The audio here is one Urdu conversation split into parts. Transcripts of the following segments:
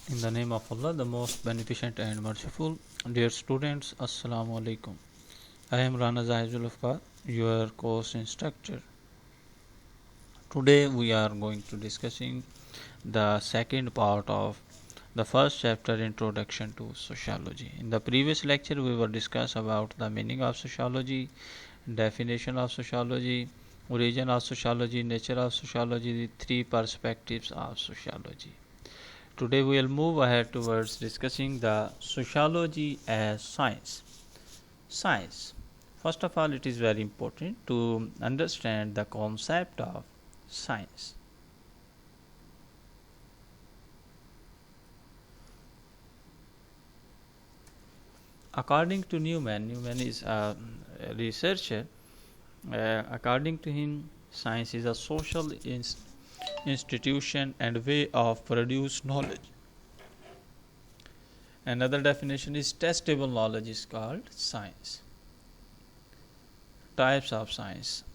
In the name of Allah, the most beneficent and merciful. Dear students, Assalamu alaikum. I am Rana Zahizul Afkar, your course instructor. Today we are going to discussing the second part of the first chapter, Introduction to Sociology. In the previous lecture we were discuss about the meaning of sociology, definition of sociology, origin of sociology, nature of sociology, the three perspectives of sociology. Today we will move ahead towards discussing the sociology as science. Science. First of all, it is very important to understand the concept of science. According to Newman is a researcher. According to him, science is a social institution and way of produce knowledge. Another definition is testable knowledge is called science. Types of science.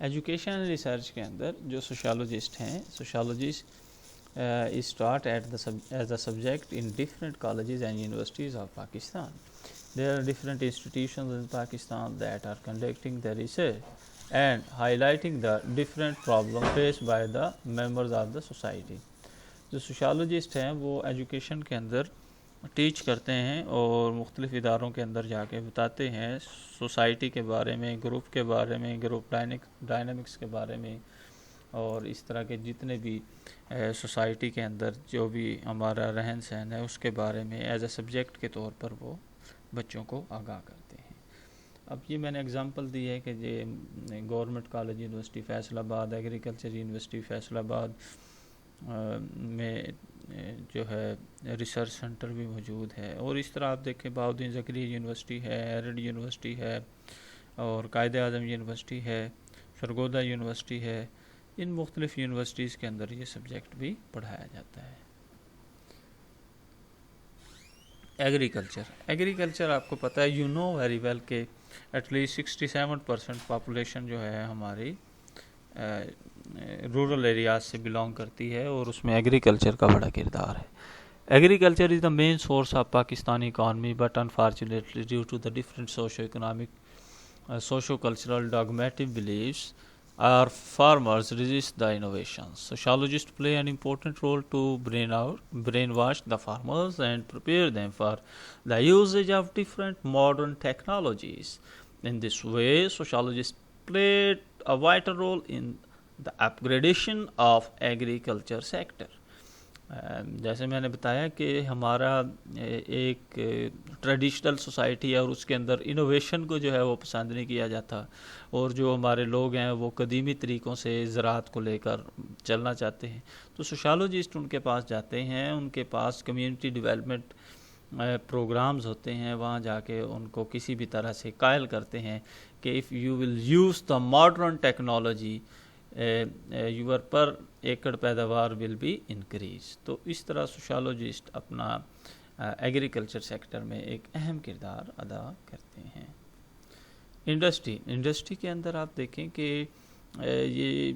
Education research کے اندر جو سوشالوجسٹ ہیں، سوشالوجسٹ is taught as a subject in different colleges and universities of Pakistan. There are different institutions in Pakistan that are conducting the research and highlighting the different problems faced by the members of the society. جو سوشالوجسٹ ہیں وہ ایجوکیشن کے اندر ٹیچ کرتے ہیں اور مختلف اداروں کے اندر جا کے بتاتے ہیں سوسائٹی کے بارے میں، گروپ کے بارے میں، گروپ ڈائنامکس کے بارے میں، اور اس طرح کے جتنے بھی سوسائٹی کے اندر جو بھی ہمارا رہن سہن ہے اس کے بارے میں ایز اے سبجیکٹ کے طور پر وہ بچوں کو آگاہ کرتے ہیں. اب یہ میں نے اگزامپل دی ہے کہ یہ گورنمنٹ کالج یونیورسٹی فیصل آباد، ایگریکلچر یونیورسٹی فیصل آباد میں جو ہے ریسرچ سینٹر بھی موجود ہے، اور اس طرح آپ دیکھیں بہاؤالدین زکریا یونیورسٹی ہے، ایرڈ یونیورسٹی ہے، اور قائد اعظم یونیورسٹی ہے، سرگودا یونیورسٹی ہے. ان مختلف یونیورسٹیز کے اندر یہ سبجیکٹ بھی پڑھایا جاتا ہے. ایگریکلچر آپ کو پتہ ہے، یو نو ویری ویل کہ ایٹ لیسٹ 67% پاپولیشن جو ہے ہماری رورل ایریاز سے بلانگ کرتی ہے، اور اس میں ایگریکلچر کا بڑا کردار ہے. Agriculture is the main source of Pakistani economy, but unfortunately due to the different socio economic socio cultural dogmatic beliefs our farmers resist the innovations. Sociologists play an important role to brainwash the farmers and prepare them for the usage of different modern technologies. In this way, sociologists played a vital role in the upgradation of agriculture sector. جیسے میں نے بتایا کہ ہمارا ایک ٹریڈیشنل سوسائٹی ہے اور اس کے اندر انوویشن کو جو ہے وہ پسند نہیں کیا جاتا، اور جو ہمارے لوگ ہیں وہ قدیمی طریقوں سے زراعت کو لے کر چلنا چاہتے ہیں. تو سوشالوجسٹ ان کے پاس جاتے ہیں، ان کے پاس کمیونٹی ڈیولپمنٹ پروگرامز ہوتے ہیں، وہاں جا کے ان کو کسی بھی طرح سے قائل کرتے ہیں کہ if you will use the modern technology your پر ایکڑ پیداوار ول بی انکریز. تو اس طرح سوشالوجسٹ اپنا ایگریکلچر سیکٹر میں ایک اہم کردار ادا کرتے ہیں. انڈسٹری کے اندر آپ دیکھیں کہ یہ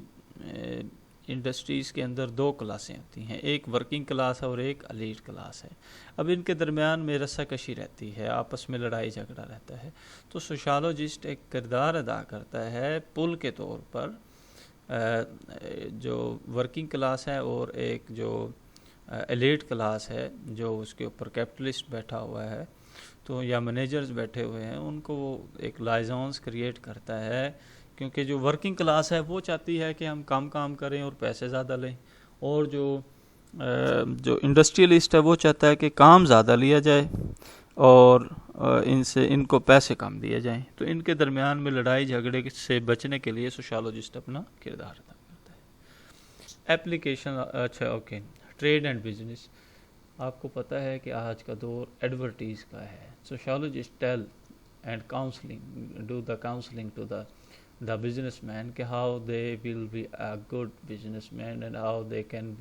انڈسٹریز کے اندر دو کلاسیں ہوتی ہیں، ایک ورکنگ کلاس ہے اور ایک ایلیٹ کلاس ہے. اب ان کے درمیان میں رسا کشی رہتی ہے، آپس میں لڑائی جھگڑا رہتا ہے. تو سوشالوجسٹ ایک کردار ادا کرتا ہے پل کے طور پر جو ورکنگ کلاس ہے اور ایک جو ایلیٹ کلاس ہے جو اس کے اوپر کیپٹلسٹ بیٹھا ہوا ہے تو یا مینیجرز بیٹھے ہوئے ہیں، ان کو وہ ایک لائزونس کریٹ کرتا ہے. کیونکہ جو ورکنگ کلاس ہے وہ چاہتی ہے کہ ہم کام کریں اور پیسے زیادہ لیں، اور جو انڈسٹریلسٹ ہے وہ چاہتا ہے کہ کام زیادہ لیا جائے اور ان کو پیسے کم دیے جائیں. تو ان کے درمیان میں لڑائی جھگڑے سے بچنے کے لیے سوشالوجسٹ اپنا کردار ادا کرتا ہے. Application okay, trade and business. آپ کو پتہ ہے کہ آج کا دور ایڈورٹیز کا ہے. Sociologist tell and do the counseling to the business کہ how they will be a good business and how they can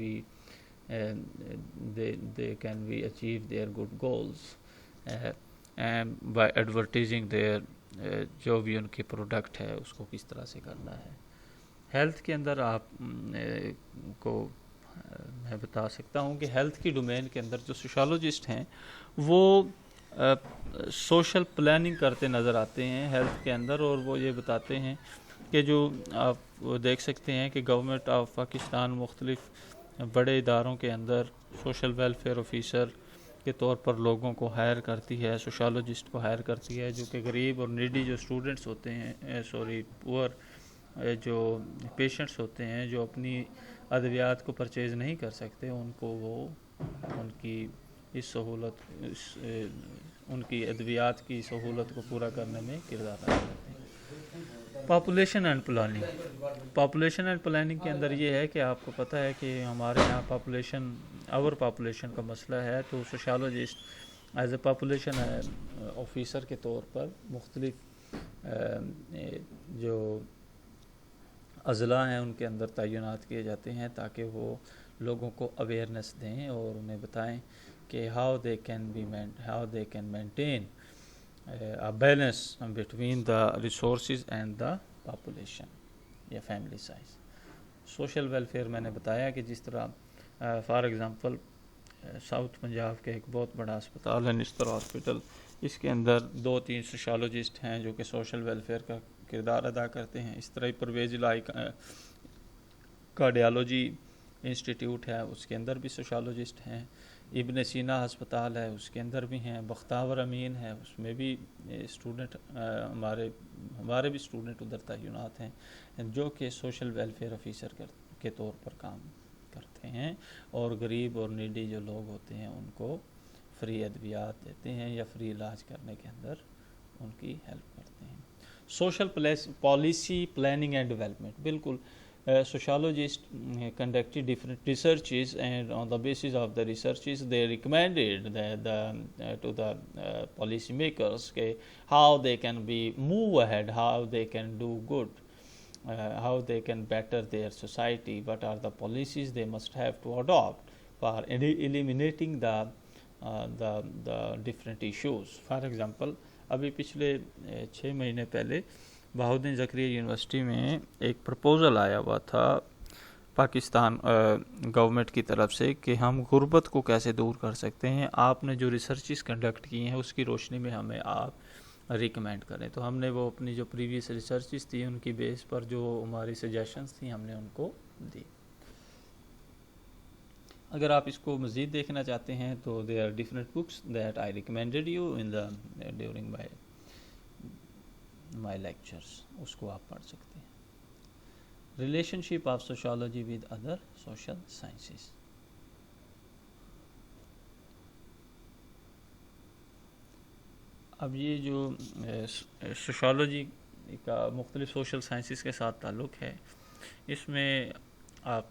be achieve their good goals by advertising their جو بھی ان کی پروڈکٹ ہے اس کو کس طرح سے کرنا ہے. ہیلتھ کے اندر آپ کو میں بتا سکتا ہوں کہ ہیلتھ کی ڈومین کے اندر جو سوشالوجسٹ ہیں وہ سوشل پلاننگ کرتے نظر آتے ہیں ہیلتھ کے اندر، اور وہ یہ بتاتے ہیں کہ جو آپ دیکھ سکتے ہیں کہ گورنمنٹ آف پاکستان مختلف بڑے اداروں کے اندر سوشل ویلفیئر آفیسر کے طور پر لوگوں کو ہائر کرتی ہے، سوشالوجسٹ کو ہائر کرتی ہے، جو کہ غریب اور نیڈی جو اسٹوڈنٹس ہوتے ہیں پور جو پیشنٹس ہوتے ہیں جو اپنی ادویات کو پرچیز نہیں کر سکتے، ان کو وہ ان کی اس سہولت ان کی ادویات کی سہولت کو پورا کرنے میں کردار ادا کرتے ہیں. پاپولیشن اینڈ پلاننگ کے اندر یہ ہے کہ آپ کو پتہ ہے کہ ہمارے یہاں پاپولیشن کا مسئلہ ہے. تو سوشالوجسٹ ایز اے پاپولیشن آفیسر کے طور پر مختلف جو اضلاع ہیں ان کے اندر تعینات کیے جاتے ہیں تاکہ وہ لوگوں کو اویئرنیس دیں اور انہیں بتائیں کہ how they can maintain a balance between the resources and the population. یا فیملی سائز. سوشل ویلفیئر میں نے بتایا کہ جس طرح فار ایگزامپل ساؤتھ پنجاب کے ایک بہت بڑا اسپتال ہے نستر ہاسپٹل، اس کے اندر 2-3 سوشالوجسٹ ہیں جو کہ سوشل ویلفیئر کا کردار ادا کرتے ہیں. اس طرح پرویز الہی کارڈیالوجی انسٹیٹیوٹ ہے، اس کے اندر بھی سوشالوجسٹ ہیں. ابن سینا ہسپتال ہے، اس کے اندر بھی ہیں. بختاور امین ہے، اس میں بھی اسٹوڈنٹ ہمارے بھی اسٹوڈنٹ ادھر تعینات ہیں جو کہ سوشل ویلفیئر آفیسر کے طور پر کام کرتے ہیں اور غریب اور نیڈی جو لوگ ہوتے ہیں ان کو فری ادویات دیتے ہیں یا فری علاج کرنے کے اندر ان کی ہیلپ کرتے ہیں. Social policy planning and development, بالکل sociologists conducted different researches, and on the basis of the researches they recommended to the policy makers how they can move ahead, how they can do good, how they can better their society, what are the policies they must have to adopt for eliminating the different issues. For example, ابھی پچھلے 6 مہینے پہلے بہاؤالدین زکریا یونیورسٹی میں ایک پرپوزل آیا ہوا تھا پاکستان گورنمنٹ کی طرف سے کہ ہم غربت کو کیسے دور کر سکتے ہیں. آپ نے جو ریسرچز کنڈکٹ کی ہیں اس کی روشنی میں ہمیں آپ ریکمینڈ کریں. تو ہم نے وہ اپنی جو پریویس ریسرچز تھی ان کی بیس پر جو ہماری سجیشنز تھیں ہم نے ان کو دی. اگر آپ اس کو مزید دیکھنا چاہتے ہیں تو there are different books that I recommended you during my lectures، اس کو آپ پڑھ سکتے ہیں. Relation ship of sociology with other social sciences. اب یہ جو سوشالوجی کا مختلف سوشل سائنسز کے ساتھ تعلق ہے، اس میں آپ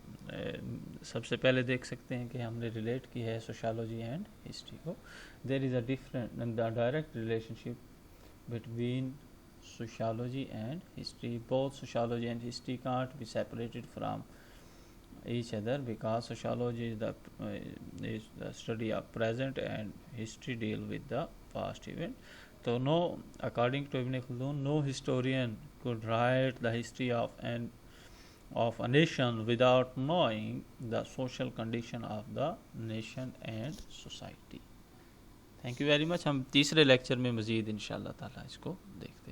سب سے پہلے دیکھ سکتے ہیں کہ ہم نے ریلیٹ کی ہے سوشالوجی اینڈ ہسٹری کو. There is a direct relationship between sociology and history. Both sociology and history can't be separated from each other because sociology is the study of present and history deal with the past event. So no, according to Ibn Khaldun, no historian could write the history of a nation without knowing the social condition of the nation and society. Thank you very much. ہم تیسرے لیکچر میں مزید انشاءاللہ تعالیٰ اس کو دیکھتے ہیں.